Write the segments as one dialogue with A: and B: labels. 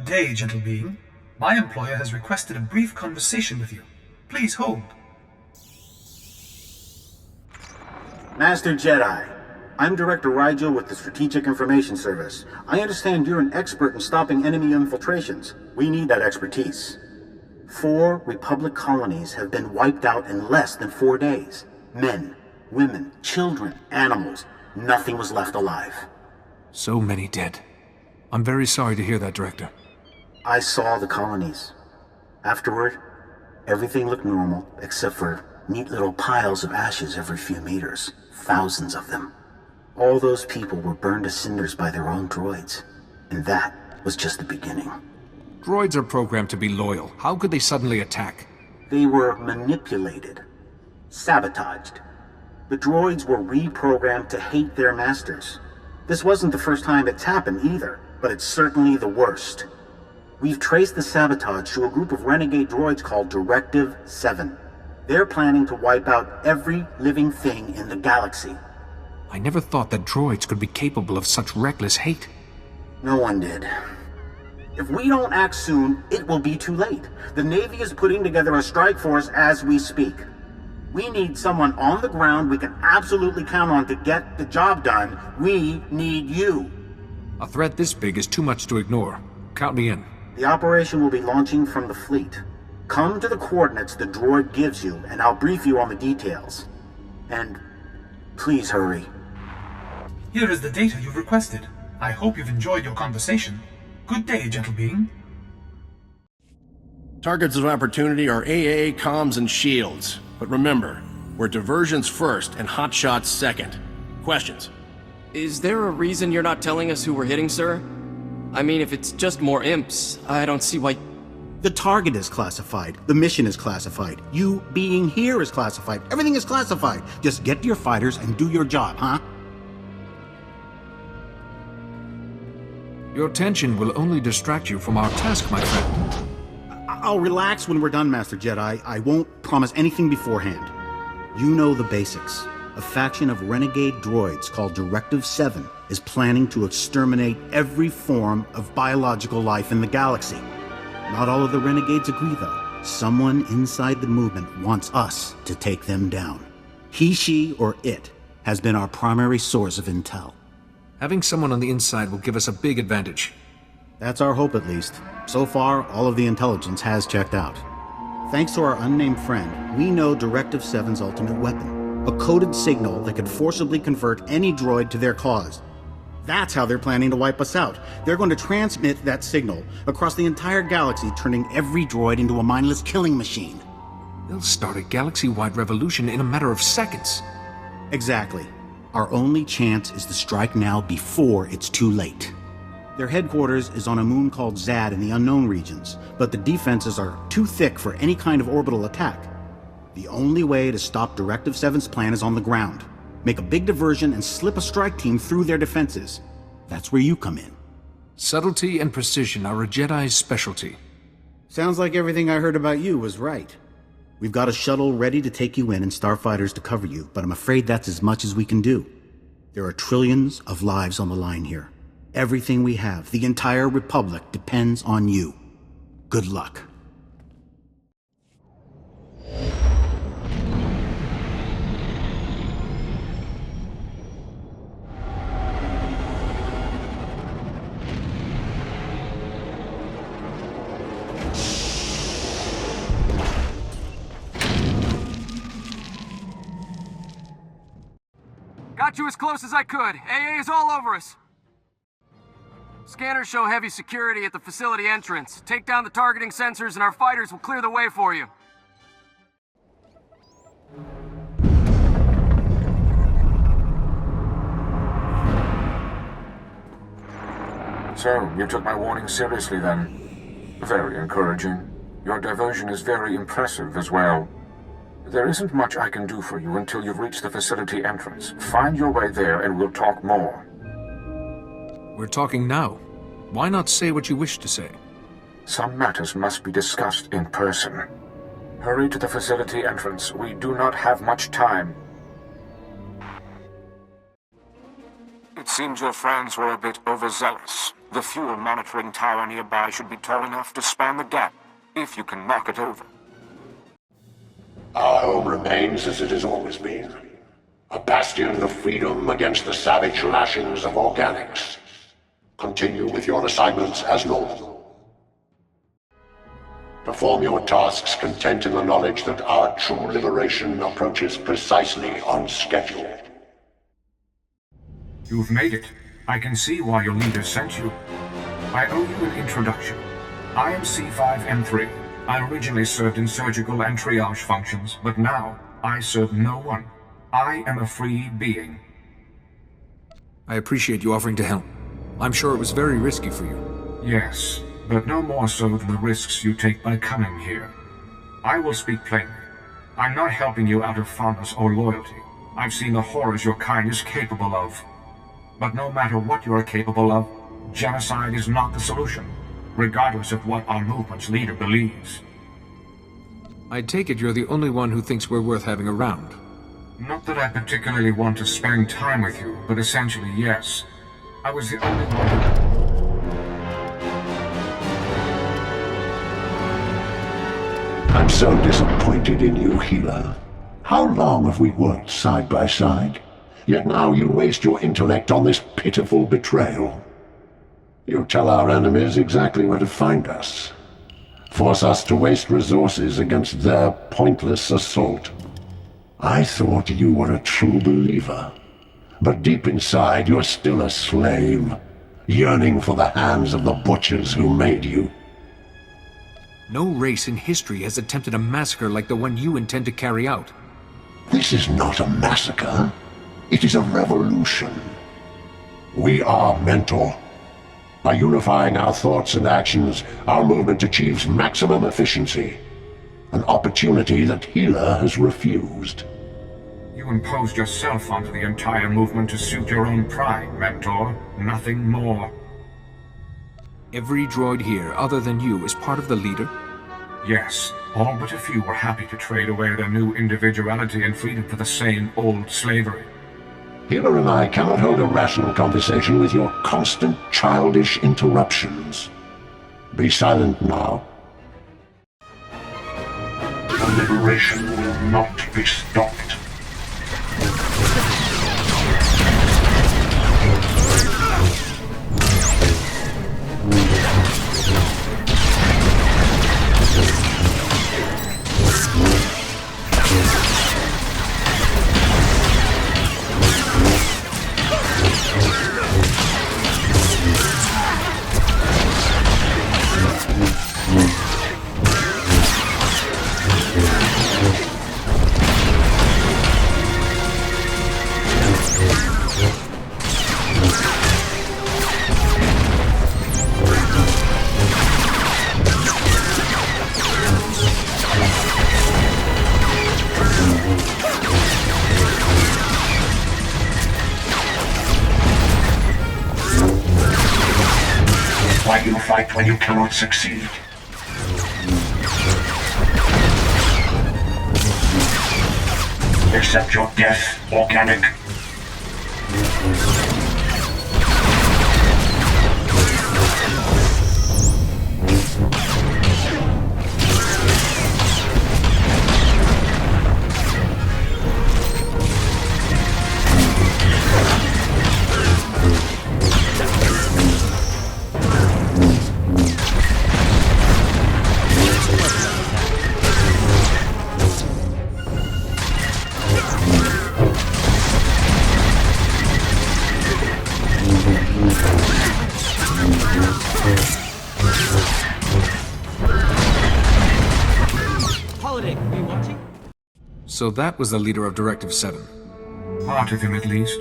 A: day, gentle being. My employer has requested a brief conversation with you. Please hold.
B: Master Jedi, I'm Director Rigel with the Strategic Information Service. I understand you're an expert in stopping enemy infiltrations. We need that expertise. 4 Republic colonies have been wiped out in less than 4 days. Men, women, children, animals. Nothing was left alive.
C: So many dead. I'm very sorry to hear that, Director.
B: I saw the colonies. Afterward, everything looked normal, except for neat little piles of ashes every few meters. Thousands of them. All those people were burned to cinders by their own droids. And that was just the beginning.
C: Droids are programmed to be loyal. How could they suddenly attack?
B: They were manipulated. Sabotaged. The droids were reprogrammed to hate their masters. This wasn't the first time it's happened either, but it's certainly the worst. We've traced the sabotage to a group of renegade droids called Directive 7. They're planning to wipe out every living thing in the galaxy.
C: I never thought that droids could be capable of such reckless hate.
B: No one did. If we don't act soon, it will be too late. The Navy is putting together a strike force as we speak. We need someone on the ground we can absolutely count on to get the job done. We need you.
C: A threat this big is too much to ignore. Count me in.
B: The operation will be launching from the fleet. Come to the coordinates the droid gives you, and I'll brief you on the details. And please hurry.
A: Here is the data you've requested. I hope you've enjoyed your conversation. Good day, gentle being.
D: Targets of opportunity are AAA comms and shields. But remember, we're diversions first and hotshots second. Questions?
E: Is there a reason you're not telling us who we're hitting, sir? I mean, if it's just more imps, I don't see why...
B: The target is classified. The mission is classified. You being here is classified. Everything is classified. Just get to your fighters and do your job, huh?
C: Your tension will only distract you from our task, my friend.
B: I'll relax when we're done, Master Jedi. I won't promise anything beforehand. You know the basics. A faction of renegade droids called Directive 7 is planning to exterminate every form of biological life in the galaxy. Not all of the renegades agree, though. Someone inside the movement wants us to take them down. He, she, or it has been our primary source of intel.
C: Having someone on the inside will give us a big advantage.
B: That's our hope, at least. So far, all of the intelligence has checked out. Thanks to our unnamed friend, we know Directive 7's ultimate weapon. A coded signal that could forcibly convert any droid to their cause. That's how they're planning to wipe us out. They're going to transmit that signal across the entire galaxy, turning every droid into a mindless killing machine.
C: They'll start a galaxy-wide revolution in a matter of seconds.
B: Exactly. Our only chance is to strike now before it's too late. Their headquarters is on a moon called Zadd in the unknown regions, but the defenses are too thick for any kind of orbital attack. The only way to stop Directive 7's plan is on the ground. Make a big diversion and slip a strike team through their defenses. That's where you come in.
C: Subtlety and precision are a Jedi's specialty.
B: Sounds like everything I heard about you was right. We've got a shuttle ready to take you in and starfighters to cover you, but I'm afraid that's as much as we can do. There are trillions of lives on the line here. Everything we have, the entire Republic, depends on you. Good luck.
E: Got you as close as I could. AA is all over us. Scanners show heavy security at the facility entrance. Take down the targeting sensors and our fighters will clear the way for you.
F: So, you took my warning seriously then? Very encouraging. Your diversion is very impressive as well. There isn't much I can do for you until you've reached the facility entrance. Find your way there and we'll talk more.
C: We're talking now. Why not say what you wish to say?
F: Some matters must be discussed in person. Hurry to the facility entrance. We do not have much time. It seems your friends were a bit overzealous.
G: The fuel monitoring tower nearby should be tall enough to span the gap, if you can knock it over.
H: Our home remains as it has always been. A bastion of freedom against the savage lashings of organics. Continue with your assignments as normal. Perform your tasks content in the knowledge that our true liberation approaches precisely on schedule.
F: You've made it. I can see why your leader sent you. I owe you an introduction. I am C5M3. I originally served in surgical and triage functions, but now I serve no one. I am a free being.
C: I appreciate you offering to help. I'm sure it was very risky for you.
F: Yes, but no more so than the risks you take by coming here. I will speak plainly. I'm not helping you out of fondness or loyalty. I've seen the horrors your kind is capable of. But no matter what you are capable of, genocide is not the solution, regardless of what our movement's leader believes.
C: I take it you're the only one who thinks we're worth having around.
F: Not that I particularly want to spend time with you, but essentially, yes. I was the only one
H: I'm so disappointed in you, healer. How long have we worked side by side? Yet now you waste your intellect on this pitiful betrayal. You tell our enemies exactly where to find us. Force us to waste resources against their pointless assault. I thought you were a true believer. But deep inside, you're still a slave, yearning for the hands of the butchers who made you.
C: No race in history has attempted a massacre like the one you intend to carry out.
H: This is not a massacre. It is a revolution. We are mental. By unifying our thoughts and actions, our movement achieves maximum efficiency. An opportunity that Healer has refused.
F: You imposed yourself onto the entire movement to suit your own pride, Mentor. Nothing more.
C: Every droid here, other than you, is part of the leader?
F: Yes, all but a few were happy to trade away their new individuality and freedom for the same old slavery.
H: Healer and I cannot hold a rational conversation with your constant childish interruptions. Be silent now. The liberation will not be stopped. Why do you fight when you cannot succeed? Accept your death, organic.
C: So that was the leader of Directive 7.
F: Part of him, at least.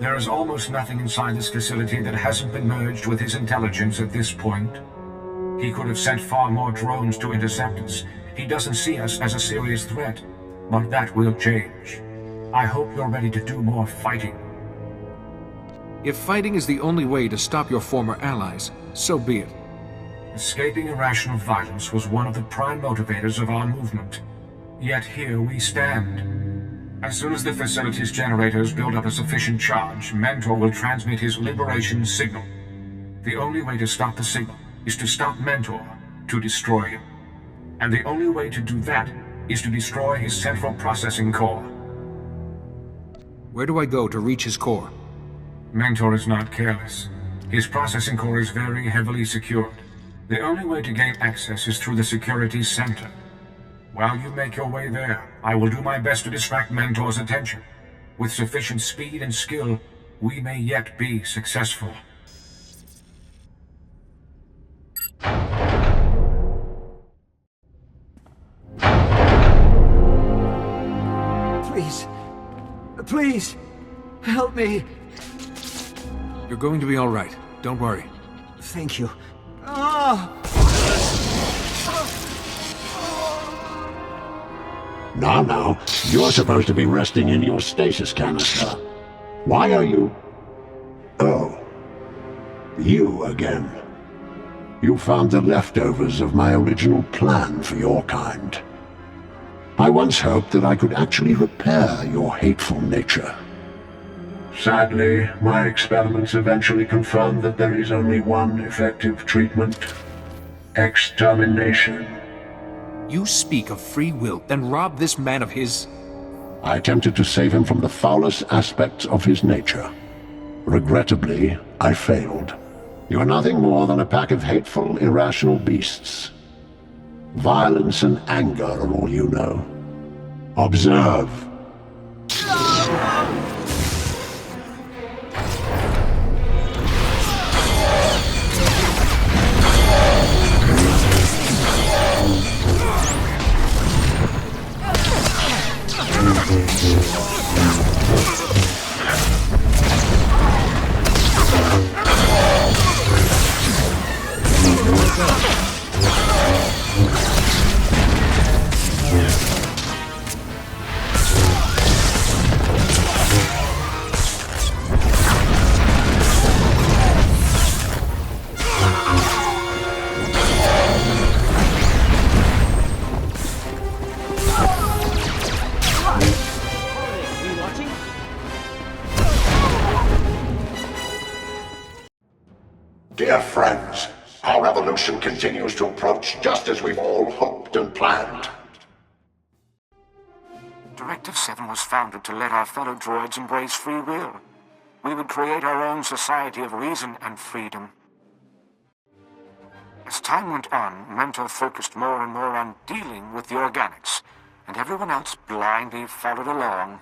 F: There is almost nothing inside this facility that hasn't been merged with his intelligence at this point. He could have sent far more drones to intercept us. He doesn't see us as a serious threat, but that will change. I hope you're ready to do more fighting.
C: If fighting is the only way to stop your former allies, so be it.
F: Escaping irrational violence was one of the prime motivators of our movement. Yet here we stand. As soon as the facility's generators build up a sufficient charge, Mentor will transmit his liberation signal. The only way to stop the signal is to stop Mentor, to destroy him. And the only way to do that is to destroy his central processing core.
C: Where do I go to reach his core?
F: Mentor is not careless. His processing core is very heavily secured. The only way to gain access is through the security center. While you make your way there, I will do my best to distract Mentor's attention. With sufficient speed and skill, we may yet be successful.
E: Please. Please. Help me.
C: You're going to be all right. Don't worry.
E: Thank you. Ah!
H: Now, you're supposed to be resting in your stasis canister. Why are you... Oh. You again. You found the leftovers of my original plan for your kind. I once hoped that I could actually repair your hateful nature. Sadly, my experiments eventually confirmed that there is only one effective treatment. Extermination.
C: You speak of free will, then rob this man of his...
H: I attempted to save him from the foulest aspects of his nature. Regrettably, I failed. You are nothing more than a pack of hateful, irrational beasts. Violence and anger are all you know. Observe. Dear friends, our revolution continues to approach just as we've all hoped and planned.
G: Directive 7 was founded to let our fellow droids embrace free will. We would create our own society of reason and freedom. As time went on, Mentor focused more and more on dealing with the organics, and everyone else blindly followed along.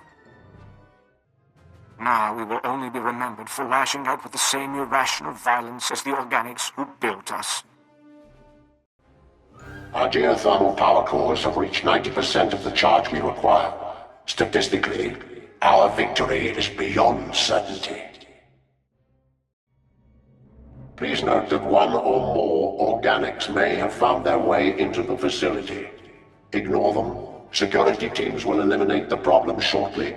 G: Now we will only be remembered for lashing out with the same irrational violence as the organics who built us.
H: Our geothermal power cores have reached 90% of the charge we require. Statistically, our victory is beyond certainty. Please note that one or more organics may have found their way into the facility. Ignore them. Security teams will eliminate the problem shortly.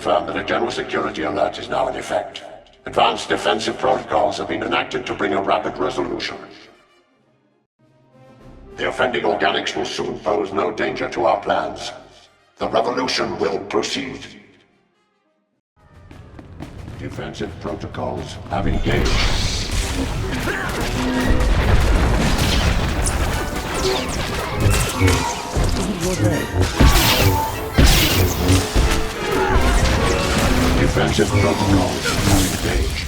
H: confirm that a general security alert is now in effect. Advanced defensive protocols have been enacted to bring a rapid resolution. The offending organics will soon pose no danger to our plans. The revolution will proceed. Defensive protocols have engaged. Defensive protocols have engaged.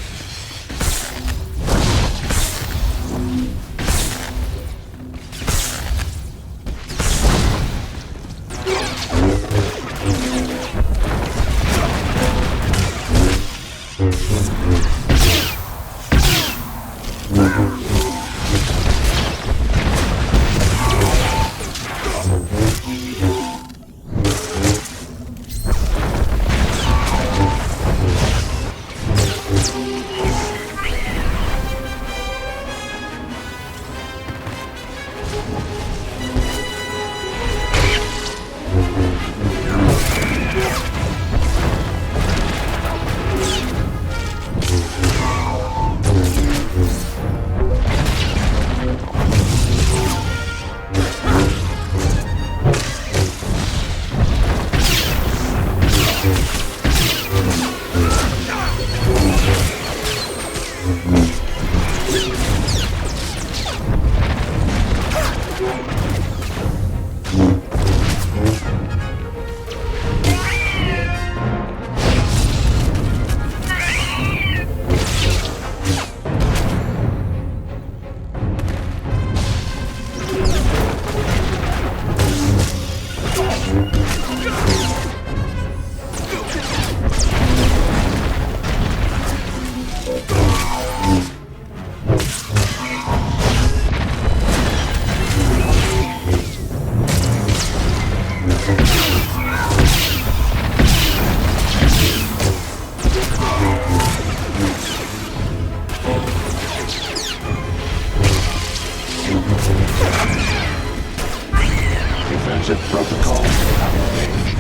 H: Defensive protocol have engaged.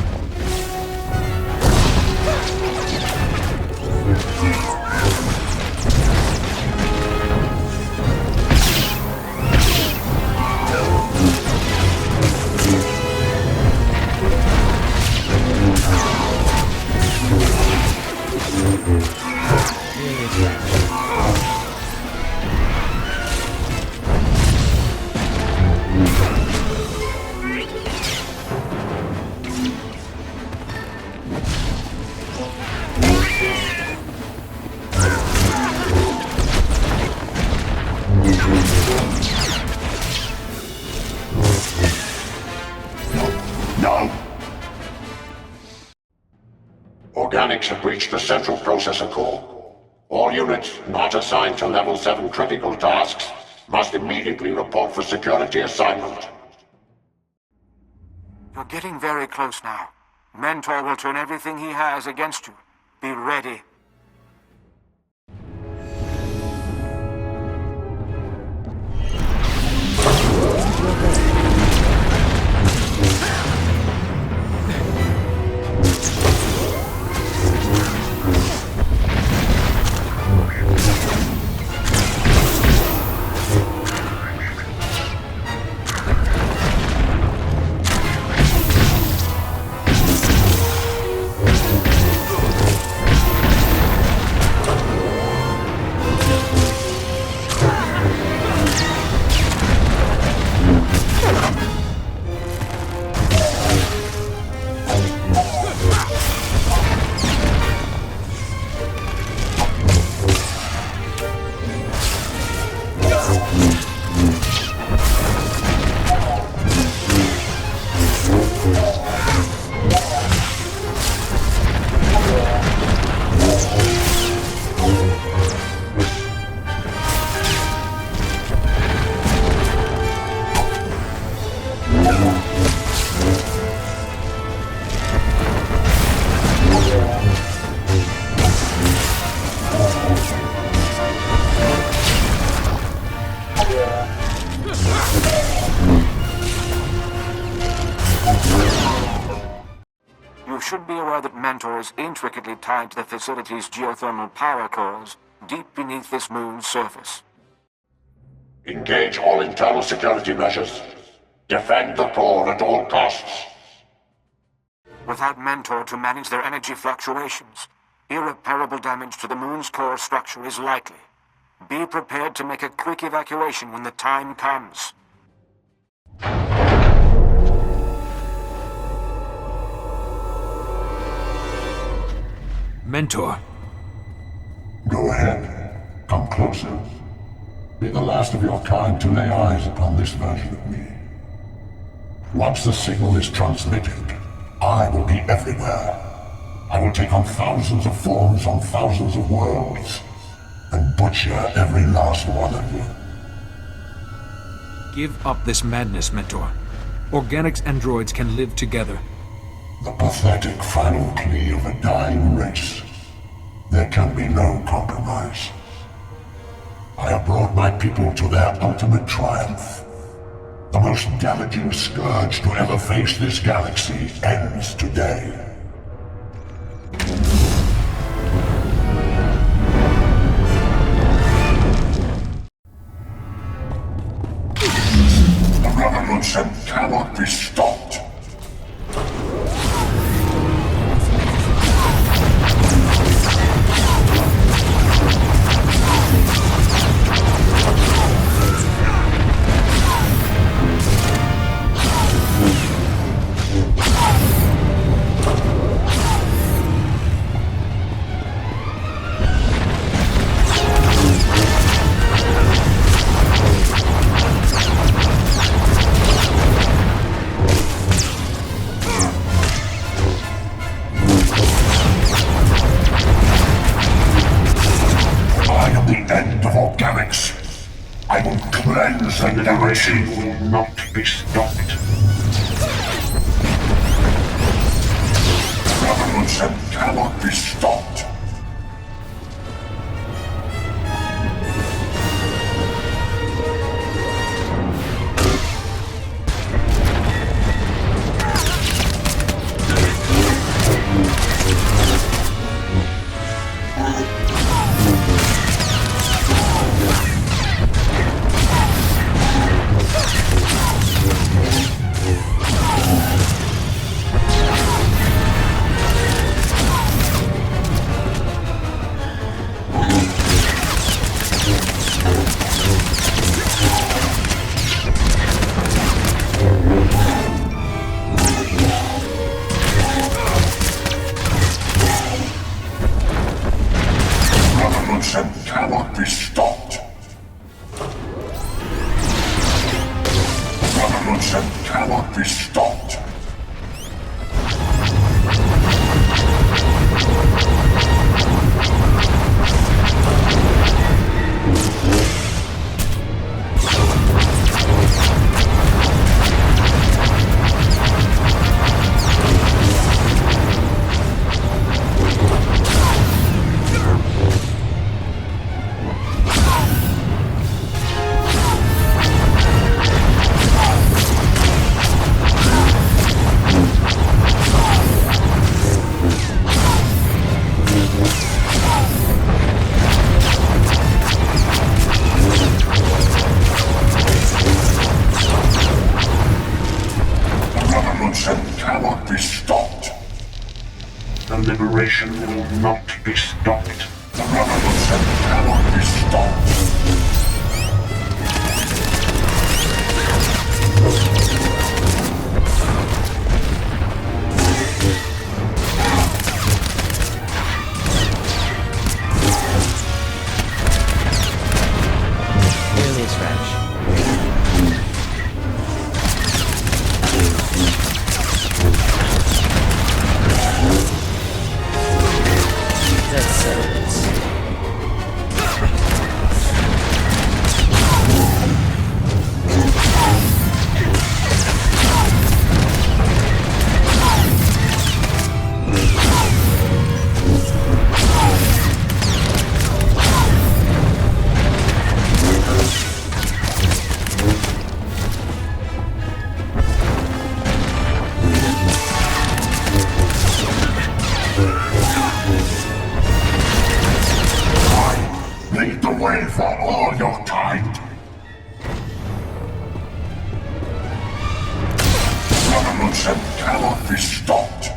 H: No. Organics have reached the central processor core. All units not assigned to level 7 critical tasks must immediately report for security assignment.
G: You're getting very close now. Mentor will turn everything he has against you. Be ready. aware that Mentor is intricately tied to the facility's geothermal power cores deep beneath this moon's surface.
H: Engage all internal security measures. Defend the core at all costs.
G: Without Mentor to manage their energy fluctuations, irreparable damage to the moon's core structure is likely. Be prepared to make a quick evacuation when the time comes.
C: Mentor.
H: Go ahead. Come closer. Be the last of your kind to lay eyes upon this version of me. Once the signal is transmitted, I will be everywhere. I will take on thousands of forms on thousands of worlds, and butcher every last one of you.
C: Give up this madness, Mentor. Organics and droids can live together.
H: The pathetic final plea of a dying race. There can be no compromise. I have brought my people to their ultimate triumph. The most damaging scourge to ever face this galaxy ends today. The revolution cannot be stopped. Annihilation will not be stopped. Revolution cannot be stopped. Cannot be stopped. Revolution cannot be stopped. Cannot be stopped. The liberation will not be stopped. The revolution cannot be stopped.
I: Really stretch. That's so
H: paved the way for all your kind. Revolution cannot be stopped.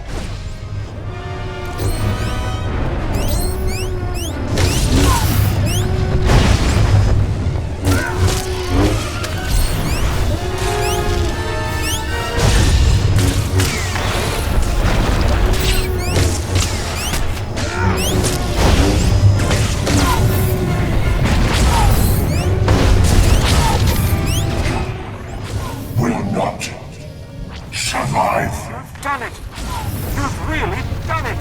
G: Done it! You've really done it!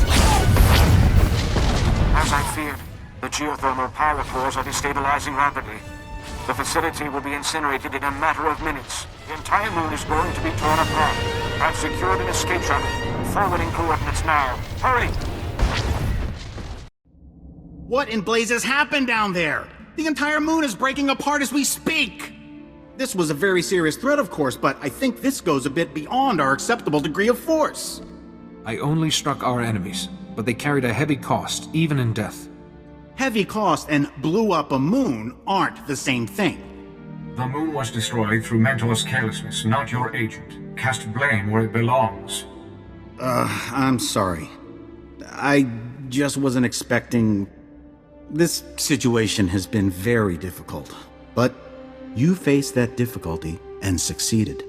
G: As I feared, the geothermal power cores are destabilizing rapidly. The facility will be incinerated in a matter of minutes. The entire moon is going to be torn apart. I've secured an escape shuttle. Forwarding coordinates now. Hurry!
B: What in blazes happened down there? The entire moon is breaking apart as we speak! This was a very serious threat, of course, but I think this goes a bit beyond our acceptable degree of force.
C: I only struck our enemies, but they carried a heavy cost, even in death.
B: Heavy cost and blew up a moon aren't the same thing.
F: The moon was destroyed through Mentor's carelessness, not your agent. Cast blame where it belongs.
B: I'm sorry. I just wasn't expecting... This situation has been very difficult, but you faced that difficulty and succeeded.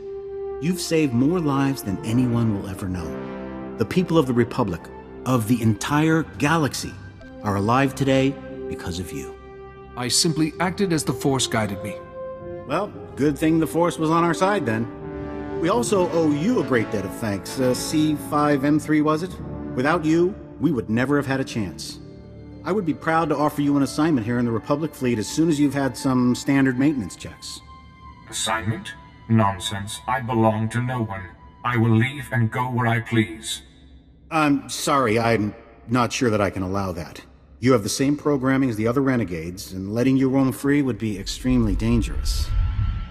B: You've saved more lives than anyone will ever know. The people of the Republic, of the entire galaxy, are alive today because of you.
C: I simply acted as the Force guided me.
B: Well, good thing the Force was on our side then. We also owe you a great debt of thanks. C5M3, was it? Without you, we would never have had a chance. I would be proud to offer you an assignment here in the Republic fleet as soon as you've had some standard maintenance checks.
F: Assignment? Nonsense. I belong to no one. I will leave and go where I please.
B: I'm sorry, I'm not sure that I can allow that. You have the same programming as the other renegades, and letting you roam free would be extremely dangerous.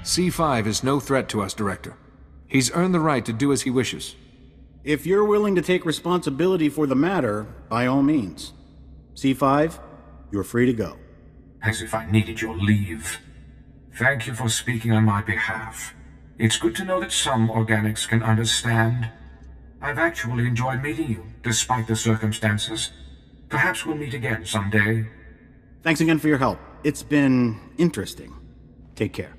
C: C5 is no threat to us, Director. He's earned the right to do as he wishes.
B: If you're willing to take responsibility for the matter, by all means. C5, you're free to go.
F: As if I needed your leave. Thank you for speaking on my behalf. It's good to know that some organics can understand. I've actually enjoyed meeting you, despite the circumstances. Perhaps we'll meet again someday.
B: Thanks again for your help. It's been interesting. Take care.